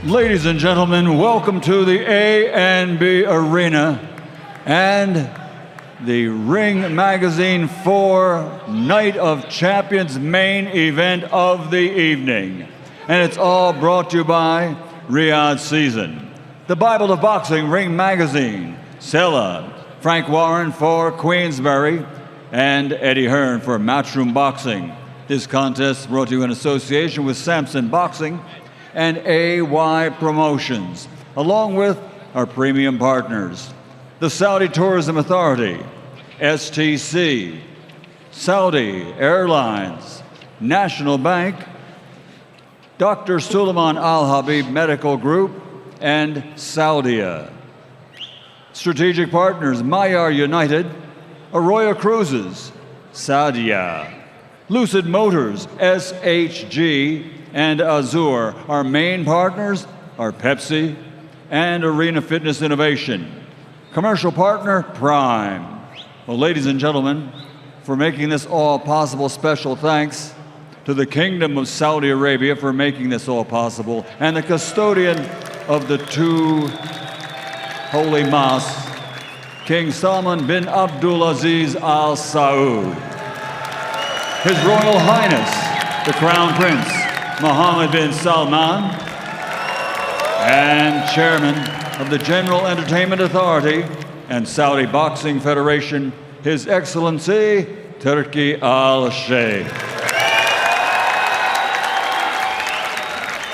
Ladies and gentlemen, welcome to the A&B Arena and the Ring Magazine 4 Night of Champions main event of the evening. And it's all brought to you by Riyadh Season, the Bible of Boxing Ring Magazine, Sella, Frank Warren for Queensberry, and Eddie Hearn for Matchroom Boxing. This contest brought to you in association with Samson Boxing and AY Promotions, along with our premium partners, the Saudi Tourism Authority, STC, Saudi Airlines, National Bank, Dr. Suleiman Al Habib Medical Group, and Saudia. Strategic partners, Mayar United, Arroyo Cruises, Sadia, Lucid Motors, SHG, and Azur. Our main partners are Pepsi and Arena Fitness Innovation. Commercial partner, Prime. Well, ladies and gentlemen, for making this all possible, special thanks to the Kingdom of Saudi Arabia for making this all possible, and the custodian of the two holy mosques, King Salman bin Abdulaziz Al Saud. His Royal Highness, the Crown Prince, Mohammed bin Salman, and Chairman of the General Entertainment Authority and Saudi Boxing Federation, His Excellency Turki Al Sheikh.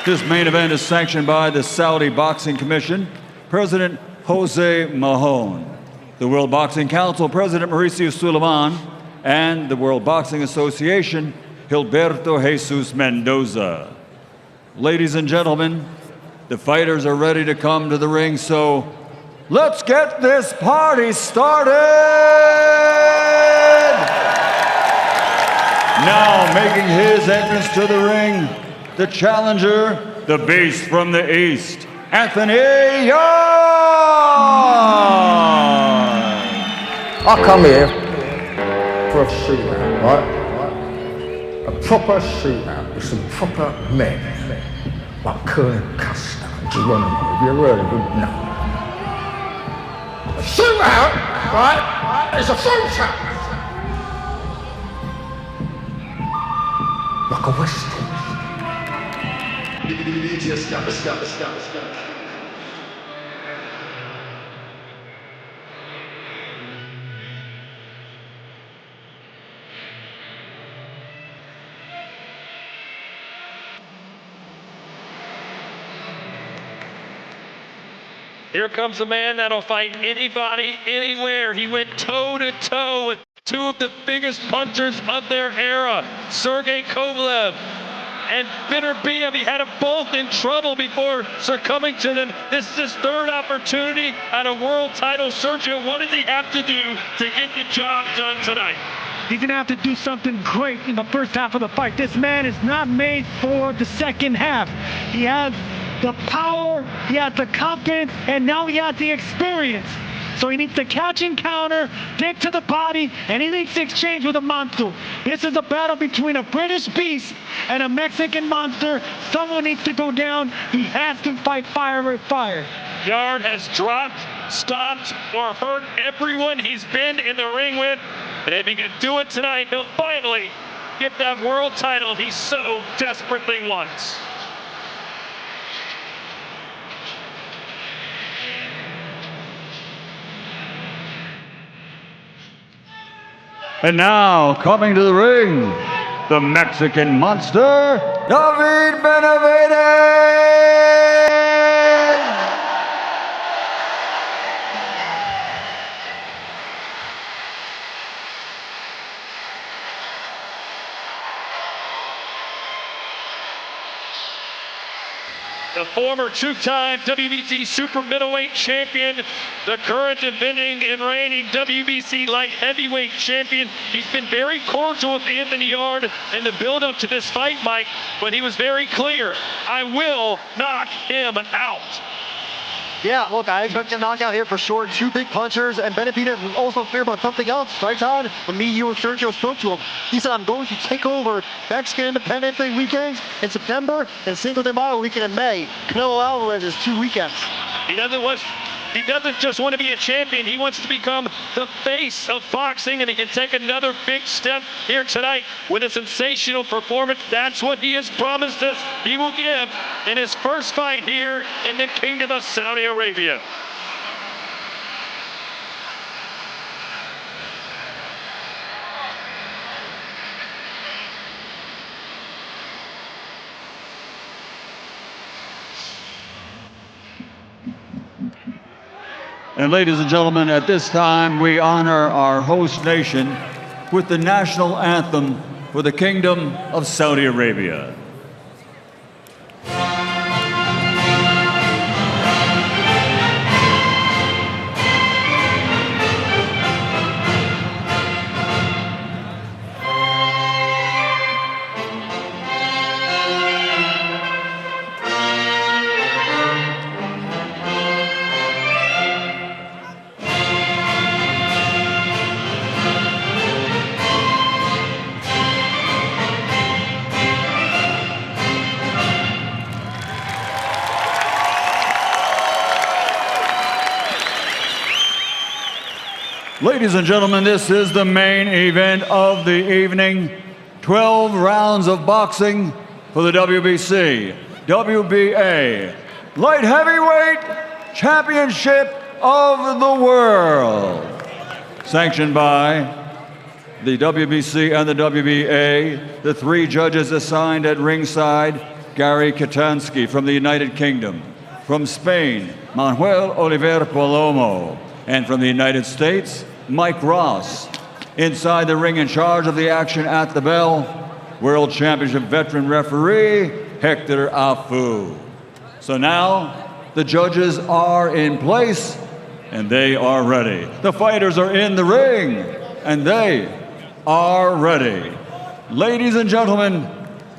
This main event is sanctioned by the Saudi Boxing Commission, President Jose Mahon, the World Boxing Council, President Mauricio Suleiman, and the World Boxing Association, Gilberto Jesus Mendoza. Ladies and gentlemen, the fighters are ready to come to the ring, so let's get this party started! Now making his entrance to the ring, the challenger, the beast from the east, Anthony Yarde! I come here for a shootout, right? A proper shootout with some proper men, like Colonel Custer, Geronimo, have you ever heard of him? No. A shootout, right, is a shootout. Like a western. Stop. Here comes a man that'll fight anybody, anywhere. He went toe-to-toe with two of the biggest punchers of their era, Sergey Kovalev and Benavidez. He had them both in trouble before succumbing to them. This is his third opportunity at a world title. Sergio, what does he have to do to get the job done tonight? He's going to have to do something great in the first half of the fight. This man is not made for the second half. He has the power, he has the confidence, and now he has the experience. So he needs to catch and counter, dig to the body, and he needs to exchange with a monster. This is a battle between a British beast and a Mexican monster. Someone needs to go down. He has to fight fire with fire. Yarde has dropped, stopped, or hurt everyone he's been in the ring with. And if he can do it tonight, he'll finally get that world title he so desperately wants. And now, coming to the ring, the Mexican monster, David Benavidez! The former two-time WBC super middleweight champion, the current defending and reigning WBC light heavyweight champion. He's been very cordial with Anthony Yarde in the build-up to this fight, Mike, but he was very clear. I will knock him out. Yeah, look, I expect a knockout here for sure. 2 big punchers, and Benavidez was also clear about something else, right, Todd? When me, you, and Sergio spoke to him, he said, I'm going to take over Mexican Independence Day weekends in September and Cinco de Mayo weekend in May. Canelo Alvarez is 2 weekends. He doesn't just want to be a champion. He wants to become the face of boxing, and he can take another big step here tonight with a sensational performance. That's what he has promised us he will give in his first fight here in the Kingdom of Saudi Arabia. And ladies and gentlemen, at this time, we honor our host nation with the national anthem for the Kingdom of Saudi Arabia. Ladies and gentlemen, this is the main event of the evening. 12 rounds of boxing for the WBC, WBA, Light Heavyweight Championship of the World. Sanctioned by the WBC and the WBA, the 3 judges assigned at ringside, Gary Katansky from the United Kingdom, from Spain, Manuel Oliver Palomo, and from the United States, Mike Ross. Inside the ring, in charge of the action at the bell, World Championship veteran referee, Hector Afu. So now, the judges are in place, and they are ready. The fighters are in the ring, and they are ready. Ladies and gentlemen,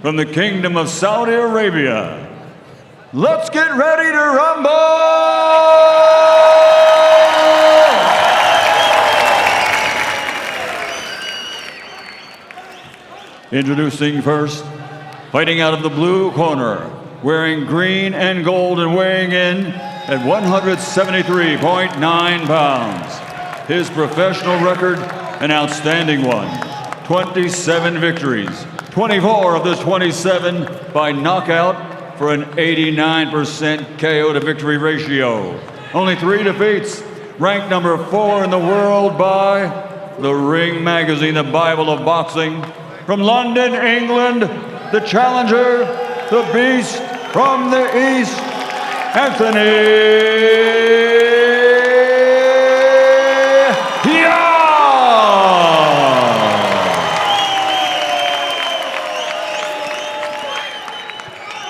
from the Kingdom of Saudi Arabia, let's get ready to rumble! Introducing first, fighting out of the blue corner, wearing green and gold and weighing in at 173.9 pounds. His professional record, an outstanding one. 27 victories, 24 of the 27 by knockout for an 89% KO to victory ratio. Only 3 defeats, ranked number 4 in the world by the Ring Magazine, the Bible of Boxing. From London, England, the challenger, the beast from the east, Anthony Yarde.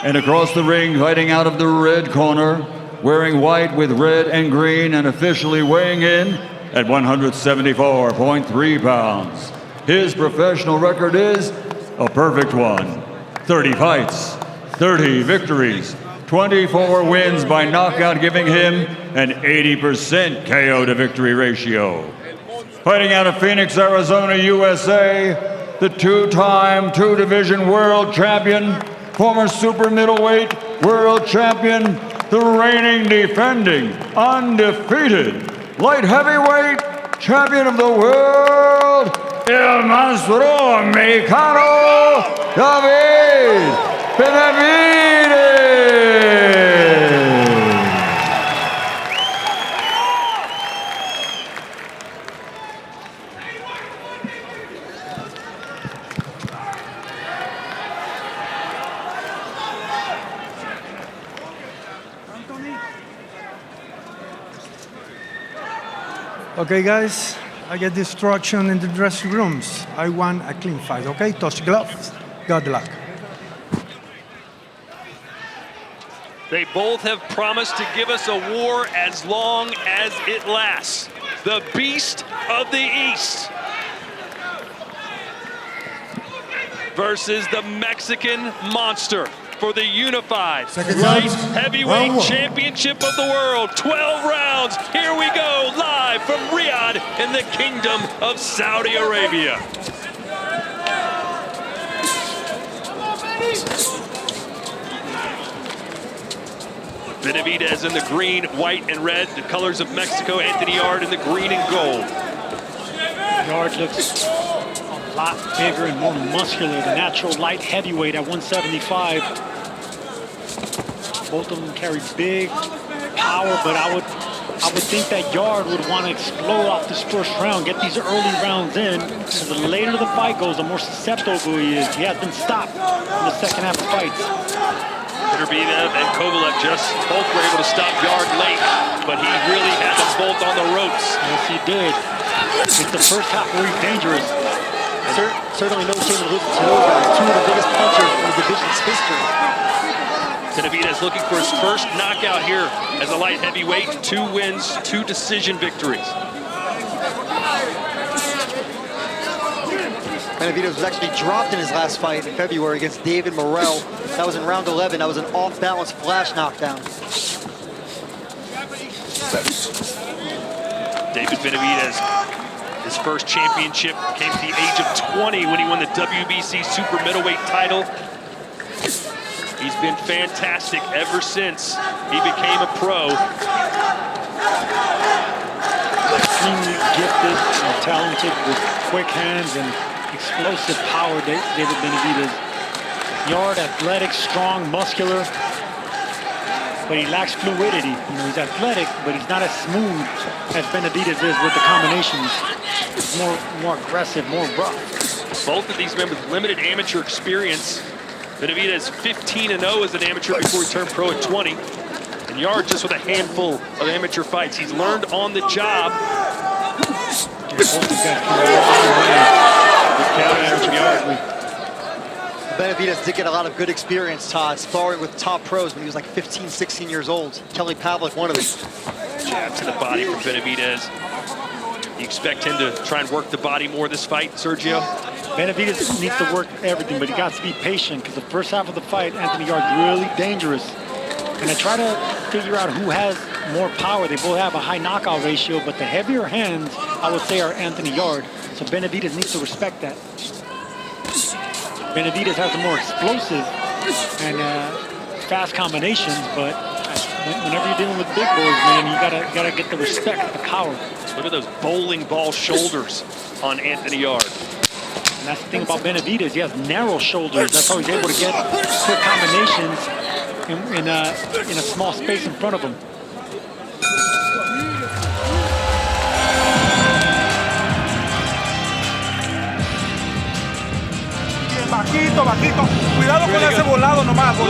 And across the ring, fighting out of the red corner, wearing white with red and green, and officially weighing in at 174.3 pounds. His professional record is a perfect one. 30 fights, 30 victories, 24 wins by knockout, giving him an 80% KO to victory ratio. Fighting out of Phoenix, Arizona, USA, the 2-time 2-division world champion, former super middleweight world champion, the reigning, defending, undefeated light heavyweight champion of the world, El Monstruo Mexicano, David Benavidez. Okay, guys, I get the instruction in the dressing rooms. I want a clean fight, okay? Touch gloves. Good luck. They both have promised to give us a war as long as it lasts. The Beast of the East versus the Mexican Monster. for the unified Second light round, heavyweight round one. championship of the world. 12 rounds. Here we go, live from Riyadh in the Kingdom of Saudi Arabia. Benavidez in the green, white, and red, the colors of Mexico. Anthony Yarde in the green and gold. Yarde looks a lot bigger and more muscular. The natural light heavyweight at 175. Both of them carry big power, but I would think that Yarde would want to explode off this first round, get these early rounds in. Because the later the fight goes, the more susceptible he is. He has been stopped in the second half of fights. Benavidez and Kovalev just both were able to stop Yarde late, but he really had them both on the ropes. Yes, he did. It's the first half where he's dangerous. Certainly no shame in losing to those guys. Two of the biggest punchers in the division's history. Benavidez looking for his first knockout here as a light heavyweight. 2 wins, 2 decision victories. Benavidez was actually dropped in his last fight in February against David Morrell. That was in round 11. That was an off-balance flash knockdown. David Benavidez, his first championship came at the age of 20 when he won the WBC super middleweight title. He's been fantastic ever since he became a pro. Extremely gifted and talented with quick hands and explosive power, David Benavidez. Yarde, athletic, strong, muscular, but he lacks fluidity. You know, he's athletic, but he's not as smooth as Benavidez is with the combinations. He's more aggressive, more rough. Both of these men with limited amateur experience. Benavidez 15-0 as an amateur before he turned pro at 20. And Yarde just with a handful of amateur fights. He's learned on the job. Benavidez did get a lot of good experience, Todd, sparring with top pros when he was like 15, 16 years old. Kelly Pavlik, one of them. Jab to the body from Benavidez. You expect him to try and work the body more this fight, Sergio? Benavidez needs to work everything, but he got to be patient because the first half of the fight, Anthony Yarde really dangerous. And I try to figure out who has more power. They both have a high knockout ratio, but the heavier hands, I would say, are Anthony Yarde. So Benavidez needs to respect that. Benavidez has the more explosive and fast combinations, but whenever you're dealing with big boys, man, you gotta get the respect, the power. Look at those bowling ball shoulders on Anthony Yarde. And that's the thing about Benavidez. He has narrow shoulders. That's how he's able to get quick combinations in a small space in front of him. Bajito, bajito. Cuidado con ese volado nomás. Me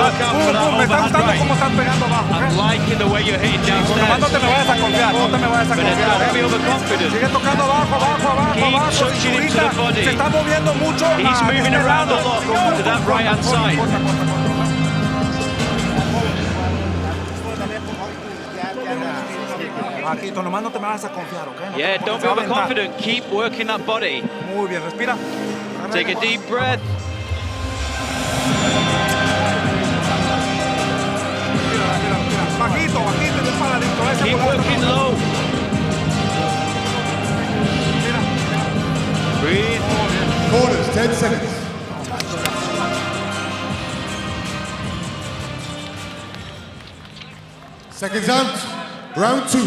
está gustando cómo están pegando abajo. I'm liking the way you're hitting downstairs. Nomás no te me vayas a confiar, no te me vayas a confiar. Be overconfident. Sigue tocando abajo, abajo, abajo, Keep abajo. touching him to the body. Se está moviendo mucho. He's moving around a lot to that right-hand side. Bajito, nomás no te me vayas a confiar, ¿ok? Yeah, don't be overconfident. Keep working that body. Muy bien, respira. Take a deep breath. Bajito, bajito, y disparadito. Keep working low. Breathe. Corners, 10 seconds. Seconds out, round 2.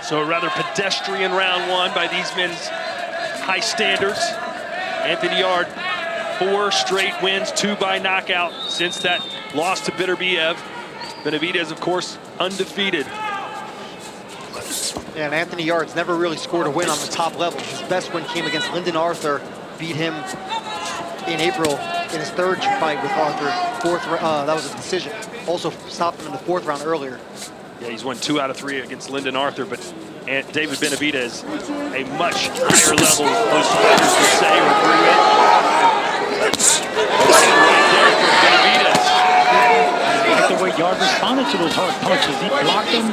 So a rather pedestrian round 1 by these men's high standards. Anthony Yarde, 4 straight wins, 2 by knockout since that loss to Beterbiev. Benavidez, of course, undefeated. Yeah, and Anthony Yarde's never really scored a win on the top level. His best win came against Lyndon Arthur, beat him in April in his 3rd fight with Arthur. That was a decision. Also stopped him in the 4th round earlier. Yeah, he's won 2 out of 3 against Lyndon Arthur, but David Benavidez, a much higher level, most fighters would say, or agree with. Right there from Benavidez. I like the way Yarde responded to those hard punches. He blocked them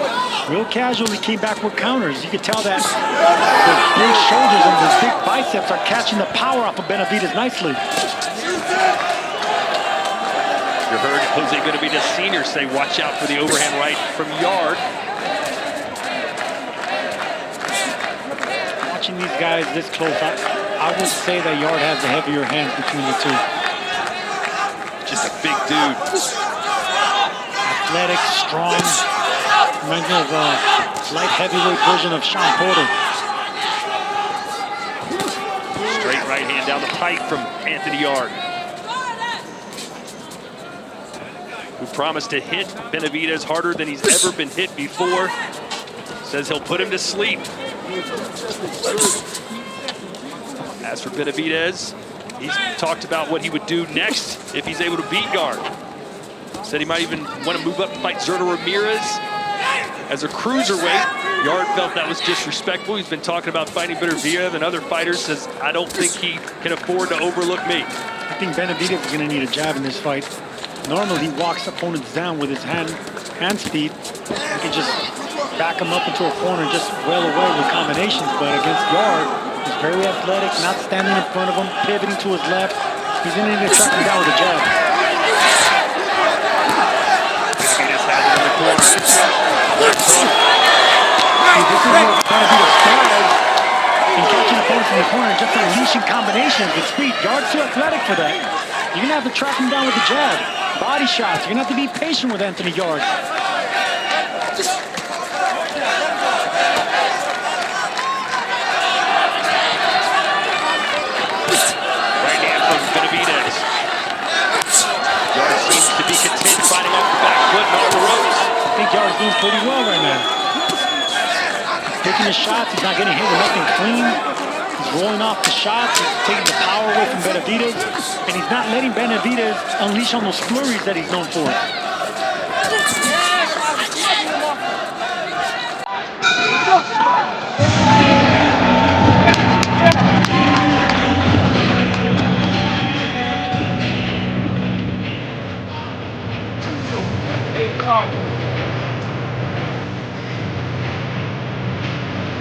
real casually, came back with counters. You could tell that the big shoulders and the big biceps are catching the power off of Benavidez nicely. You heard Jose Benavidez Sr. say, watch out for the overhand right from Yarde. Watching these guys this close, I would say that Yarde has the heavier hands between the two. Just a big dude. Athletic, strong. Reminds me of a light heavyweight version of Sean Porter. Straight right hand down the pipe from Anthony Yarde, who promised to hit Benavidez harder than he's ever been hit before. Says he'll put him to sleep. As for Benavidez, he's talked about what he would do next if he's able to beat Yarde. Said he might even want to move up and fight Zurdo Ramirez as a cruiserweight. Yarde felt that was disrespectful. He's been talking about fighting Benavidez, and other fighters says, I don't think he can afford to overlook me. I think Benavidez is going to need a jab in this fight. Normally, he walks opponents down with his hand speed. He can just back him up into a corner and just well away with combinations. But against Yarde, he's very athletic, not standing in front of him, pivoting to his left. He's going to need to track him down with a jab. Benavidez has it in the corner. This is what Benavidez thrives in catching opponents in the corner and just unleashing combinations with speed. Yarde's too athletic for that. You're going to have to track him down with the jab. Body shots. You're going to have to be patient with Anthony Yarde. Right hand from Benavidez. Yarde seems to be content fighting off the back foot and off the ropes. I think Yarde's doing pretty well right now. He's taking his shots. He's not getting hit with nothing clean. He's rolling off the shots. He's taking the power away from Benavidez. And he's not letting Benavidez unleash on those flurries that he's known for.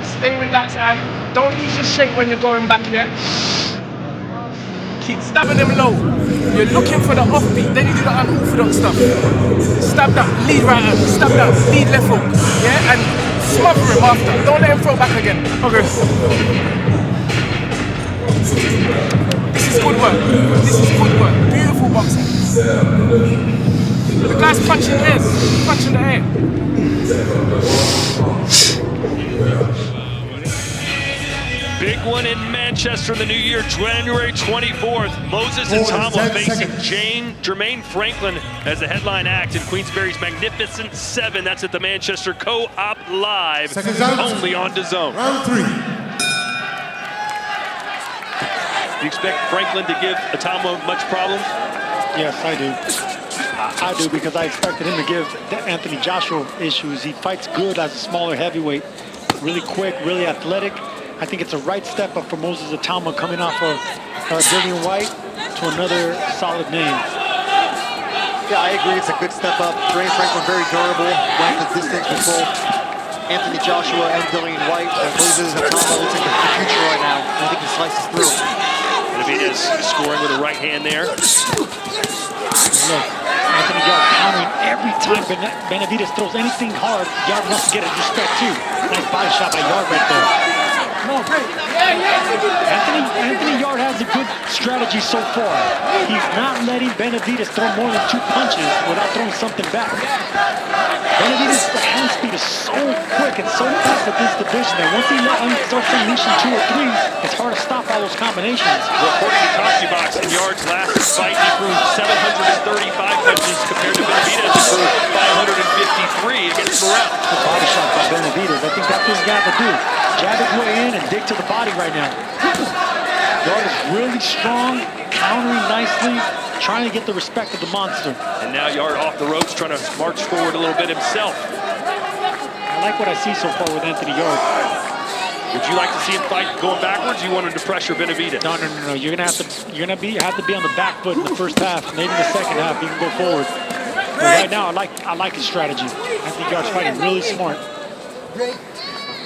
Stay relaxed, and don't use your shake when you're going back there. Keep stabbing them low. You're looking for the offbeat, then you do the unorthodox stuff. Stab that, lead right hand, stab that, lead left hook. Yeah, and smother him after. Don't let him throw back again. Okay. This is good work. This is good work. Beautiful boxing. The guy's punching the air. Punching the air. Big one in Manchester in the new year, January 24th. Moses and Tama facing Jermaine Franklin as the headline act in Queensberry's Magnificent 7. That's at the Manchester Co-op Live, only on DAZN. Round 3. Do you expect Franklin to give Atama much problem? Yes, I do. I do, because I expected him to give Anthony Joshua issues. He fights good as a smaller heavyweight. Really quick, really athletic. I think it's a right step up for Moses Atama coming off of Dillian White to another solid name. Yeah, I agree. It's a good step up. Jermaine Franklin very durable, length and distance with both Anthony Joshua and Dillian White. And Moses Atama looks like the future right now. I think he slices through. Benavidez scoring with a right hand there. Look, Anthony Yarde countering every time Benavidez throws anything hard. Yarde wants to get his respect too. Nice body shot by Yarde right there. Anthony Yarde has a good strategy so far. He's not letting Benavidez throw more than 2 punches without throwing something back. Benavidez's hand speed is so quick and so fast at this division that once he starts unleashing 2 or 3, it's hard to stop all those combinations. According to Tashi Box, in Yarde's last fight, he threw 735 punches compared to Benavidez, who threw 553 against Morrell. The body shot by Benavidez. I think that's what he's got to do. Jab his way in and dig to the body right now. Yarde is really strong, countering nicely, trying to get the respect of the monster. And now Yarde off the ropes, trying to march forward a little bit himself. I like what I see so far with Anthony Yarde. Would you like to see him fight going backwards? Or you want him to pressure Benavidez? No. You're gonna have to be on the back foot in the first half, maybe the second half. You can go forward. But right now, I like his strategy. Anthony Yarde's fighting really smart.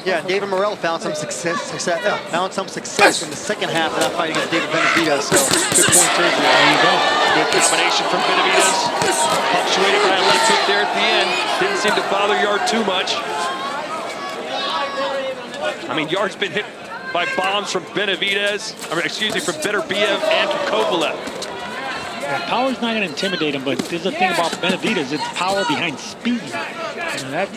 Yeah, David Morrell found some success in the second half of that fight against David Benavidez. So good point there. There you go. Good combination from Benavidez. Punctuated by a left hook there at the end. Didn't seem to bother Yarde too much. I mean, Yarde's been hit by bombs from Benavidez, from Beterbiev and Kovalev. Yeah, power's not going to intimidate him, but there's a thing about Benavidez, it's power behind speed. And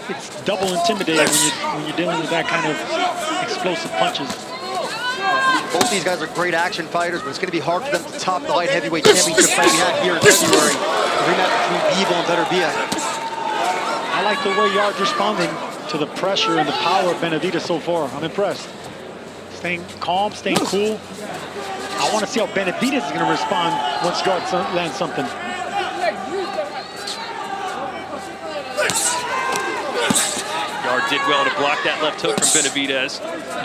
it's double intimidating when you're dealing with that kind of explosive punches. Both these guys are great action fighters, but it's going to be hard for them to top the light heavyweight championship fight we had here in February. The rematch between Bivol and Beterbiev. I like the way Yarde's responding to the pressure and the power of Benavidez so far. I'm impressed. Staying calm, staying cool. I want to see how Benavidez is going to respond once Yarde lands something. Yarde did well to block that left hook from Benavidez.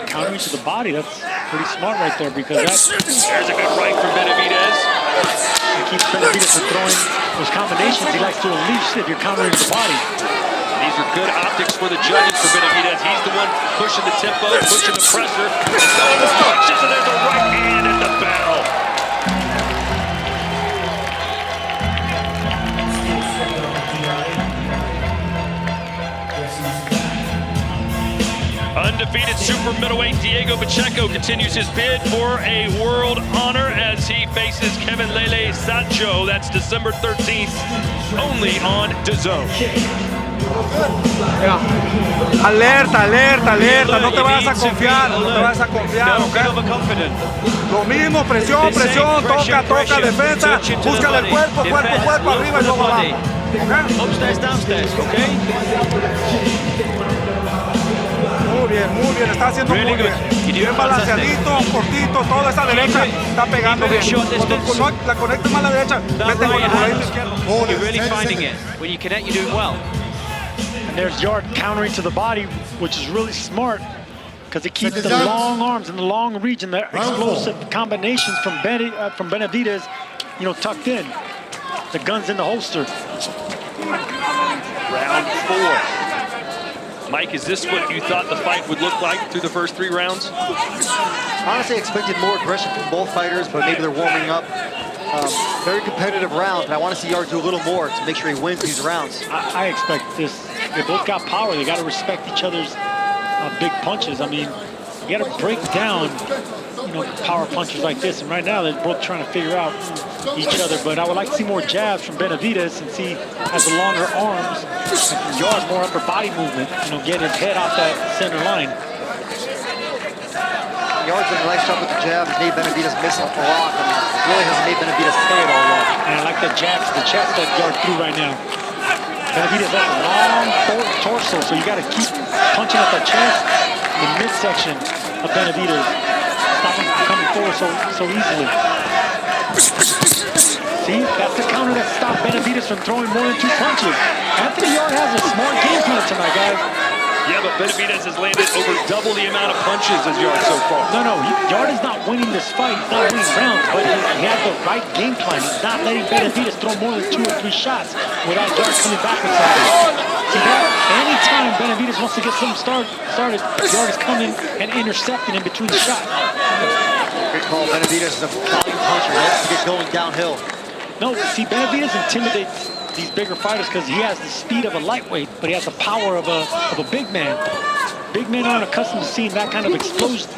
Countering to the body, that's pretty smart right there because that's... There's a good right from Benavidez. It keeps Benavidez from throwing those combinations. He likes to unleash if you're countering the body. These are good optics for the judges for Benavidez. He's the one pushing the tempo, pushing the pressure, and throwing the punches, and there's a right hand in the bell. Undefeated super middleweight Diego Pacheco continues his bid for a world honor as he faces Kevin Lele Sancho. That's December 13th, only on DAZN. Alerta, alerta, alerta, no te vas a confiar, no te vas a confiar, ¿ok? Lo mismo, presión, presión, toca, toca, defensa, búscale el cuerpo, cuerpo, cuerpo, arriba y luego abajo. Upstairs, downstairs, okay? Muy bien, está haciendo muy bien. Bien balanceadito, cortito, toda esa derecha está pegando bien. Cuando la conectas más a la derecha, mete con el cuadrito izquierdo. You're really finding it. When you connect, you're doing well. And there's Yarde countering to the body, which is really smart because it keeps the long arms and the long reach and the explosive combinations from Benavidez, you know, tucked in. The gun's in the holster. Round 4. Mike, is this what you thought the fight would look like through the first 3 rounds? Honestly, I expected more aggression from both fighters, but maybe they're warming up. Very competitive rounds, but I want to see Yarde do a little more to make sure he wins these rounds. I expect this. They both got power. They got to respect each other's big punches. I mean, you got to break down, you know, power punches like this. And right now, they're both trying to figure out each other. But I would like to see more jabs from Benavidez since he has the longer arms. And Yarde more upper body movement. You know, get his head off that center line. Yarde's done a nice job with the jab. He's made Benavidez miss a lot. I mean, really hasn't made Benavidez pay it all yet. And I like the jab to the chest that Yarde threw right now. Benavidez has a long torso, so you got to keep punching at the chest, the midsection of Benavidez. Stop him from coming forward so easily. See, that's the counter that stopped Benavidez from throwing more than 2 punches. Anthony Yarde has a smart game plan tonight, guys. Yeah, but Benavidez has landed over double the amount of punches as Yarde so far. No, Yarde is not winning this fight. He's not winning rounds, but he has the right game plan. He's not letting Benavidez throw more than 2 or 3 shots without Yarde coming back with something. See that? Anytime Benavidez wants to get something started, Yarde is coming and intercepting in between the shots. Good call. Benavidez is a volume puncher. He has to get going downhill. No, see, Benavidez intimidates these bigger fighters because he has the speed of a lightweight, but he has the power of a big man. Big men aren't accustomed to seeing that kind of explosive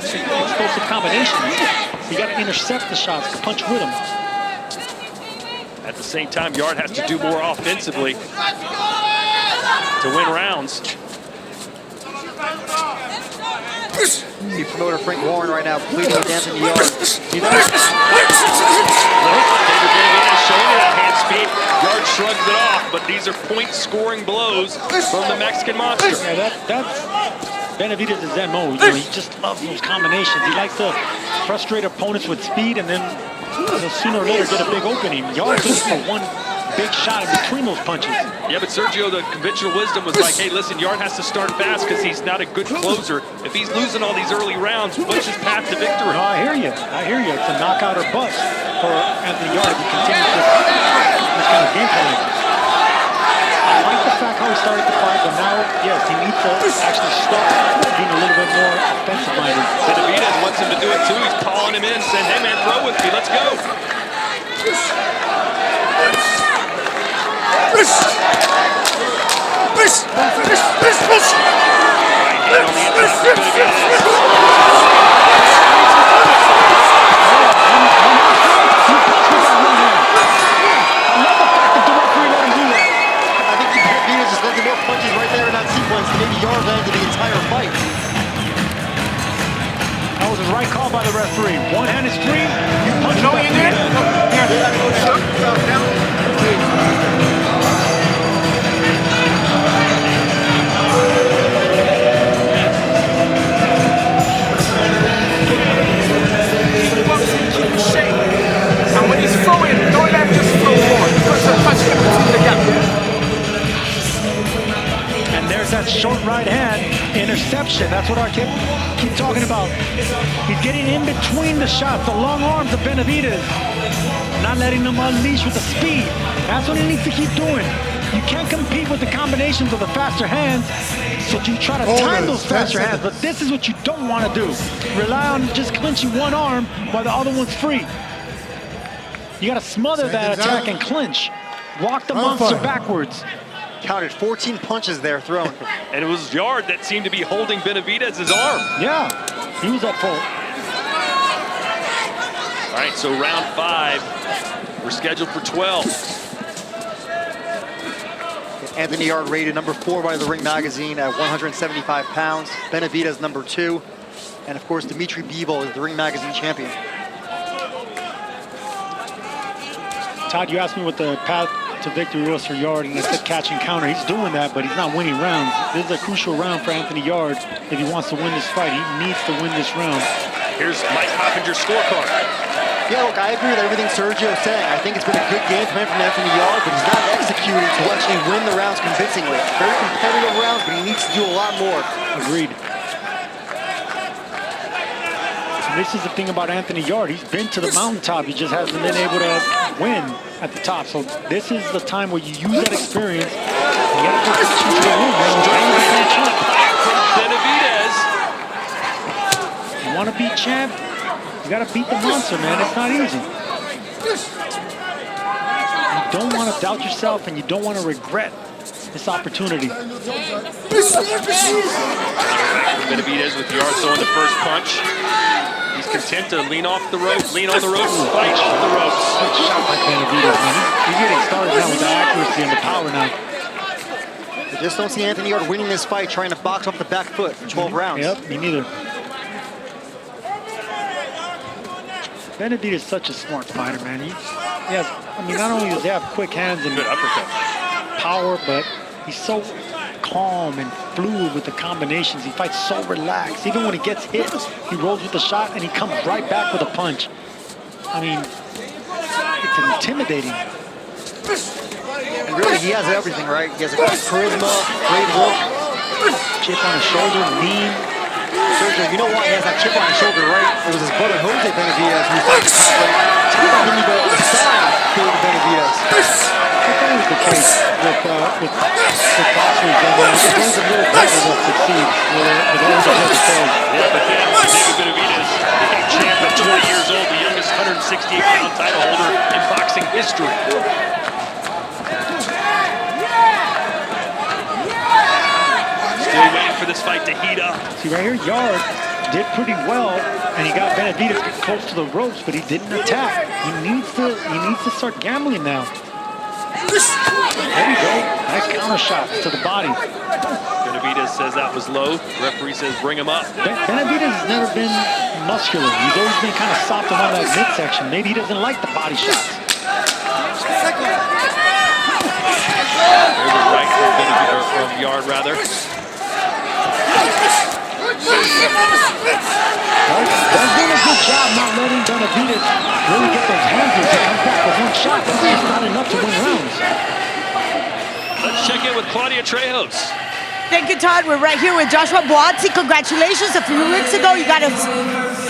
combinations. So you got to intercept the shots, punch with them. At the same time, Yarde has to do more offensively to win rounds. See promoter Frank Warren right now pleading with Anthony Yarde. David Benavidez showing you that hand speed. Yarde shrugs it off, but these are point-scoring blows from the Mexican monster. Yeah, that's Benavidez's MO. You know, he just loves those combinations. He likes to frustrate opponents with speed and then sooner or later get a big opening. Yarde looks for one big shot in between those punches. Yeah, but Sergio, the conventional wisdom was like, hey, listen, Yarde has to start fast because he's not a good closer. If he's losing all these early rounds, what's his path to victory? No, I hear you. It's a knockout or bust for Anthony Yarde if he continues this kind of game plan. I like the fact how he started the fight, but now, yes, he needs to actually start being a little bit more offensive-minded. Benavidez wants him to do it too. He's calling him in, saying, hey man, throw with me, let's go. By the referee. One hand is free. You punch no, you did. And when he's throwing, don't let him just throw more. You've got to punch him between the gap. And there's that short right hand interception. That's what I keep talking about. He's getting in between the shots, the long arms of Benavidez, not letting them unleash with the speed. That's what he needs to keep doing. You can't compete with the combinations of the faster hands, so you try to time those faster hands, but this is what you don't want to do. Rely on just clinching one arm while the other one's free. You got to smother that attack and clinch. Walk the monster backwards. Counted 14 punches there thrown. And it was Yarde that seemed to be holding Benavidez's arm. Yeah, he was at fault. All right, so round 5. We're scheduled for 12. Anthony Yarde rated number 4 by the Ring Magazine at 175 pounds. Benavidez number 2. And of course, Dimitri Bivol is the Ring Magazine champion. Todd, you asked me what the path to victory was for Yarde, and I said catch and counter. He's doing that, but he's not winning rounds. This is a crucial round for Anthony Yarde. If he wants to win this fight, he needs to win this round. Here's Mike Hoppinger's scorecard. Yeah, look, I agree with everything Sergio's saying. I think it's been a good game plan from Anthony Yarde, but he's not executing to actually win the rounds convincingly. Very competitive rounds, but he needs to do a lot more. Agreed. And this is the thing about Anthony Yarde. He's been to the mountaintop. He just hasn't been able to win at the top. So this is the time where you use that experience. You got to put the to the room, man. Benavidez. You want to beat champ? You got to beat the monster, man. It's not easy. You don't want to doubt yourself, and you don't want to regret this opportunity. Benavidez with Yarde throwing the first punch. He's content to lean off the ropes, lean on the ropes, and fight off the ropes. Good shot by Benavidez, man. He's getting started now with the accuracy and the power now. I just don't see Anthony Yarde winning this fight, trying to box off the back foot for 12 rounds. Yep, me neither. Benavidez is such a smart fighter, man. I mean, not only does he have quick hands and good uppercut power, but he's so calm and fluid with the combinations. He fights so relaxed. Even when he gets hit, he rolls with the shot and he comes right back with a punch. I mean, it's intimidating. And really, he has everything, right? He has a great charisma, great look. Chip on his shoulder, lean. Sergio, you know why he has that chip on his shoulder, right? It was his brother Jose Benavidez who fought the top weight. So he didn't need to sign for Benavidez. I thought it was the case with boxers, and it brings a little people that succeed with all the head stars. Yeah, but then David Benavidez became champ at 20 years old, the youngest 168-pound title holder in boxing history. Still waiting for this fight to heat up. See right here, Yarde did pretty well, and he got Benavidez close to the ropes, but he didn't attack. He needs to start gambling now. There you go. Nice counter shots to the body. Benavidez says that was low. The referee says bring him up. Benavidez has never been muscular. He's always been kind of soft around that midsection. Maybe he doesn't like the body shots. There's a right from Benavidez, from Yarde rather. They're doing a good job not letting Benavidez really get those hands in. He comes back with one shot, but it's not enough to win rounds. Let's check in with Claudia Trejos. Thank you, Todd. We're right here with Joshua Boazzi. Congratulations. A few weeks ago, you got an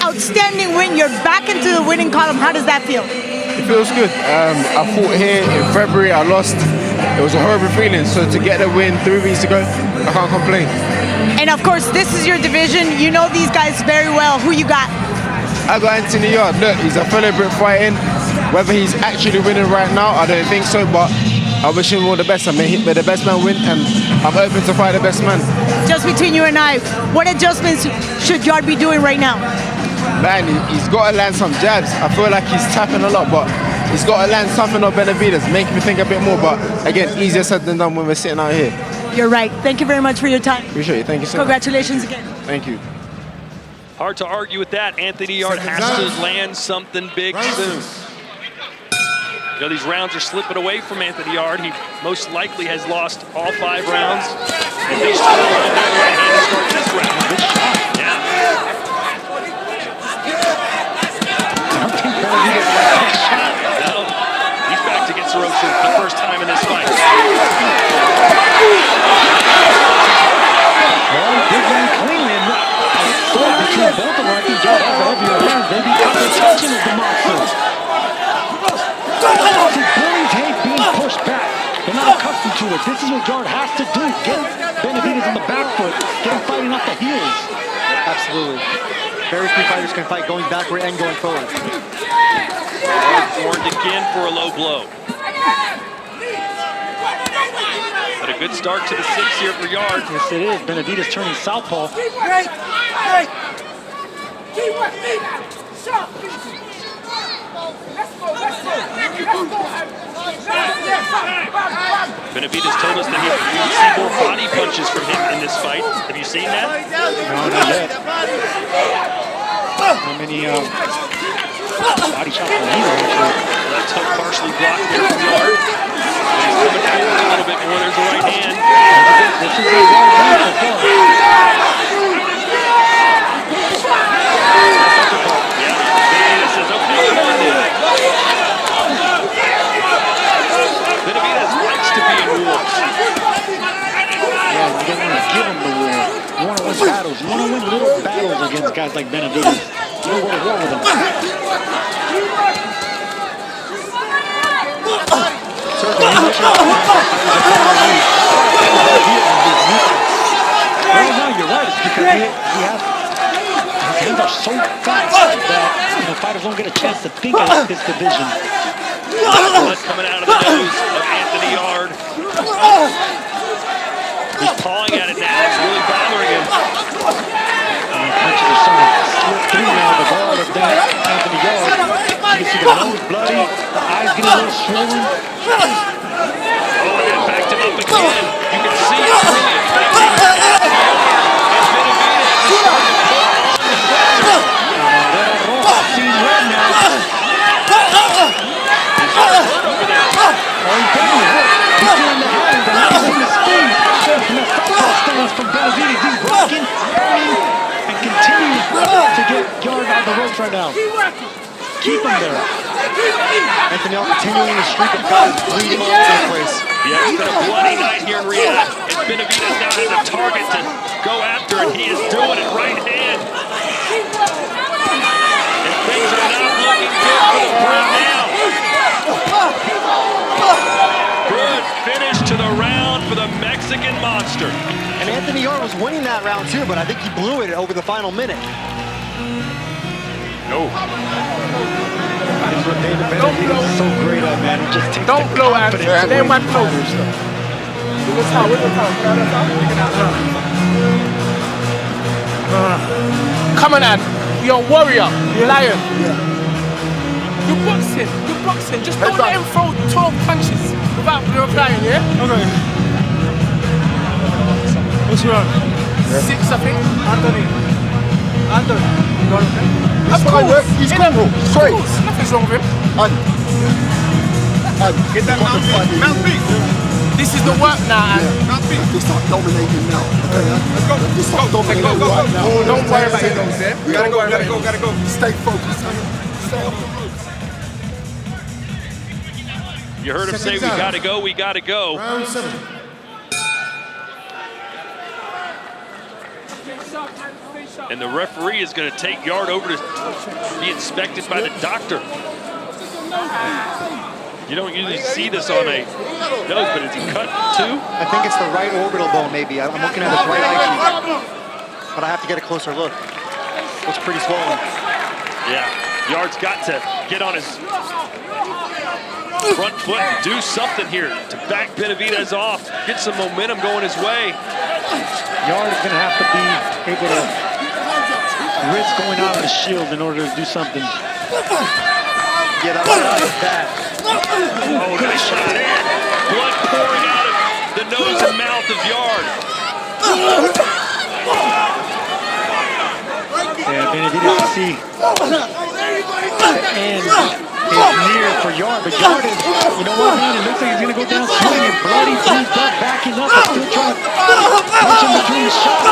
outstanding win. You're back into the winning column. How does that feel? It feels good. I fought here in February. I lost. It was a horrible feeling. So to get a win 3 weeks ago, I can't complain. And of course, this is your division. You know these guys very well. Who you got? I got Anthony Yarde. Look, he's a fellow Brit fighting. Whether he's actually winning right now, I don't think so, but I wish him all the best. I may the best man win, and I'm open to fight the best man. Just between you and I, what adjustments should Yarde be doing right now? Man, he's got to land some jabs. I feel like he's tapping a lot, but he's got to land something on Benavidez, make me think a bit more. But again, easier said than done when we're sitting out here. You're right. Thank you very much for your time. Appreciate it. Thank you so much. Congratulations again. Thank you. Hard to argue with that. Anthony Yarde has to land something big soon. You know, these rounds are slipping away from Anthony Yarde. He most likely has lost all 5 rounds. And he's still on that right hand to start this round. Good shot. Yeah. He's back to get Sorokin for the first time in this fight. Well, big man cleanly. Between both of them, I think Yarde has a heavier hand. Maybe the tension of the monster. See, Billy's hate being pushed back. They're not accustomed to it. This is what Yarde has to do. Get Benavidez on the back foot. Get him fighting off the heels. Absolutely. Very few fighters can fight going backward and going forward. Warned again for a low blow. But a good start to the 6th here for Yarde. Yes, it is. Benavidez turning southpaw. Benavidez told us that he would see more body punches from him in this fight. Have you seen that? No, not yet. How many body shots from either? Left hook partially blocked there from Yarde. He's coming forward a little bit more. There's the right hand. This is a well done so far. Benavidez says, okay, Benavidez likes to be in wars. Yeah, you don't want to give him the war. You want to win battles. You want to win little battles against guys like Benavidez. You don't go to war with them. Certainly, he's looking right now, you're right. It's because he has his hands are so fast that fighters don't get a chance to think of this division. Blood coming out of the nose of Anthony Yarde. He's pawing at it now. It's really bothering him. Punches are starting to slip through now. The ball of that Anthony Yarde. You can see the nose bloody, the eyes getting a little swollen. Oh, and then backed him up again. You can see it really affecting Anthony Yarde. And Benavidez is starting to pull on the pressure. Seen red now. He's hurt over there. Oh, he's doing it. He's doing the hands, and now he's in the speed. And the southpaw stance from Benavidez. He's blocking, burning, and continuing to get Yarde on the ropes right now. Keep him there. Anthony Yarde continuing the streak of guys bleeding all over the place. Yeah, it's been a bloody night here in Riyadh. And Benavidez now has a target to go after, and he is doing it right hand. And things are not looking good for the Brit now. Good finish to the round for the Mexican monster. And Anthony Yarde was winning that round too, but I think he blew it over the final minute. No. That's what David Benavidez is so great at, man. He just takes Don't the blow at confidence it. Stay my clothes. Come on, Ad. You're a warrior. You're a lion. You're boxing. Just don't let him throw 12 punches without replying, yeah? Okay. What's wrong? 6, I think. Anthony. You got okay? Of course. He's cool. Straight. Nothing's wrong with him. Get that mouthpiece. This is the work now, Ad. Mouthpiece. They start dominating now. Okay, let's go. They start dominating right now. Don't worry about your nose, yeah? We gotta go. Stay focused. Stay on the road. You heard him say, we gotta go. Round 7. And the referee is going to take Yarde over to be inspected by the doctor. You don't usually see this on a nose, but is he cut too? I think it's the right orbital bone, maybe. I'm looking at his right eye cheek. But I have to get a closer look. Looks pretty swollen. Yeah, Yarde's got to get on his front foot and do something here to back Benavidez off, get some momentum going his way. Yarde is going to have to be able to risk going out of the shield in order to do something. Yeah, that was bad. Oh, nice shot in. Blood pouring out of the nose and mouth of Yarde. Yeah, Benavidez, see, the end is near for Yarde, but Yarde is, you know what, man, it looks like he's going to go down swinging, bloody, bruised up, backing up, but still trying to punch him between the shots.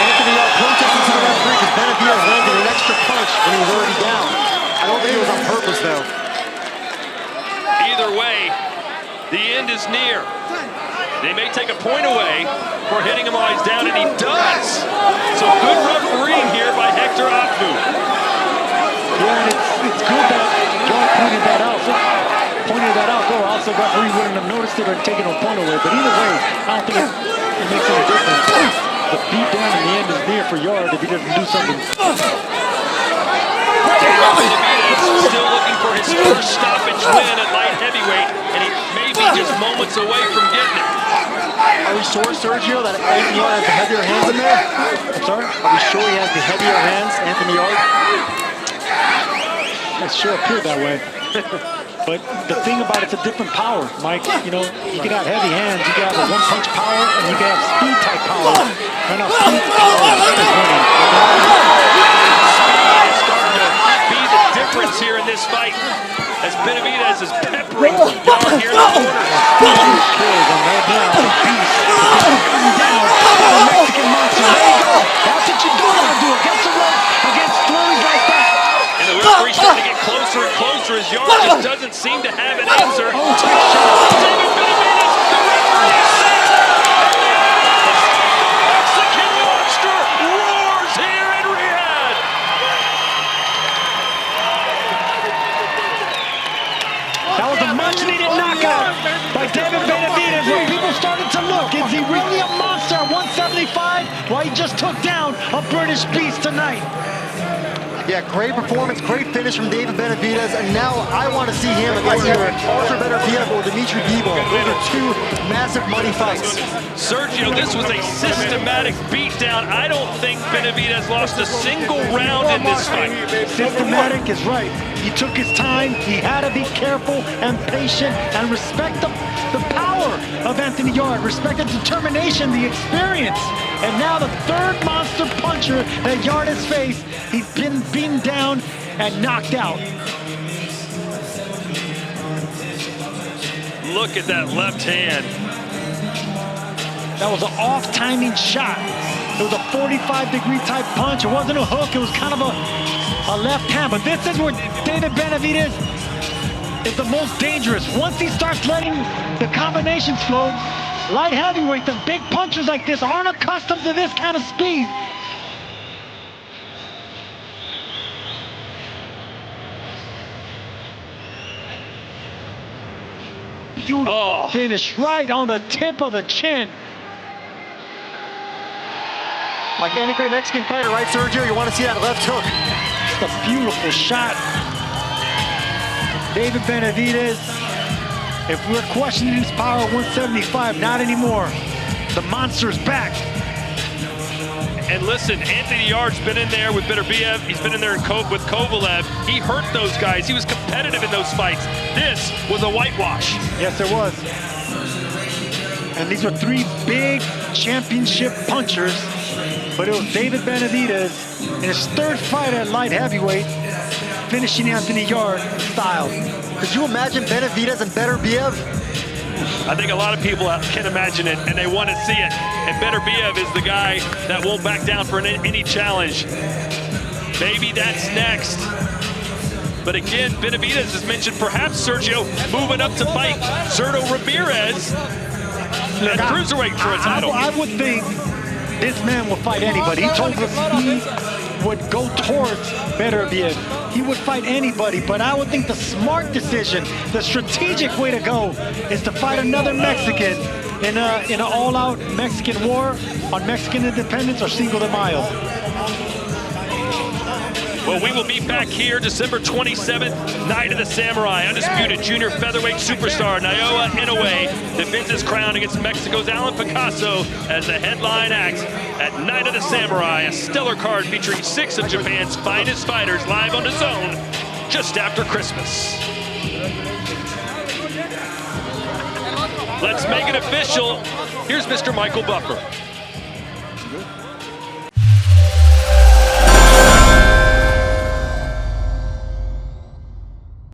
Anthony Yarde protesting to the referee because Benavidez landed an extra punch when he was already down. I don't think it was on purpose, though. Either way, the end is near. They may take a point away for hitting him while he's down, and he does. So good refereeing here by Hector Akfu. Yeah, and it's good that Yarde pointed that out. Though also referee wouldn't have noticed it or taken a point away. But either way, I don't think it makes any difference. The beat down in the end is near for Yarde if he doesn't do something. Benavidez still looking for his first stoppage win at light heavyweight, and he may be just moments away from getting it. Are we sure, Sergio, that Anthony Yarde has the heavier hands in there? I'm sorry? Are we sure he has the heavier hands, Anthony Yarde? It sure appeared that way. But the thing about it's a different power, Mike. You know, you can have heavy hands, you can have a one-punch power, and you can have speed-type power. Right now, speed power is winning. It's starting to be the difference here in this fight, as Benavidez is peppering Yarde here in the corners. Mexican monster. There you go. That's what you don't want to do against the rope, against throws like that. And the referee's starting to get closer and closer as Yarde just doesn't seem to have an answer. David Benavidez, the referee is set. Mexican monster roars here in Riyadh. That was a much-needed knockout by David Benavidez, where people started to look. Is he really a monster at 175? Well, he just took down a British beast tonight. Yeah, great performance, great finish from David Benavidez, and now I want to see him against either Arthur Benavidez or Dimitri Bivol. Those are two massive money fights. Sergio, this was a systematic beatdown. I don't think Benavidez lost a single round in this fight. Systematic is right. He took his time. He had to be careful and patient and respect the power of Anthony Yarde, respect the determination, the experience. And now the third monster puncher that Yarde has faced, he's been beaten down and knocked out. Look at that left hand. That was an off-timing shot. It was a 45-degree type punch. It wasn't a hook. It was kind of a left hand. But this is where David Benavidez is the most dangerous. Once he starts letting the combinations flow, light heavyweight, the big punchers like this aren't accustomed to this kind of speed. Beautiful finish right on the tip of the chin. Like any great Mexican fighter, right, Sergio? You want to see that left hook. Just a beautiful shot. David Benavidez, if we're questioning his power at 175, not anymore. The monster's back. And listen, Anthony Yarde's been in there with Benavidez. He's been in there with Kovalev. He hurt those guys. He was competitive in those fights. This was a whitewash. Yes, it was. And these were three big championship punchers. But it was David Benavidez in his third fight at light heavyweight, finishing Anthony Yarde style. Could you imagine Benavidez and Beterbiev? I think a lot of people can imagine it, and they want to see it. And Beterbiev is the guy that won't back down for any challenge. Maybe that's next. But again, Benavidez has mentioned perhaps Sergio moving up to fight Zurdo Ramirez at cruiserweight for a title. I would think this man will fight anybody. He told us he would go towards Beterbiev. He would fight anybody, but I would think the smart decision, the strategic way to go, is to fight another Mexican in an all-out Mexican war on Mexican independence or Cinco de Mayo. Well, we will be back here December 27th, Night of the Samurai. Undisputed junior featherweight superstar Naoya Inoue defends his crown against Mexico's Alan Picasso as the headline act at Night of the Samurai, a stellar card featuring 6 of Japan's finest fighters live on DAZN just after Christmas. Let's make it official. Here's Mr. Michael Buffer.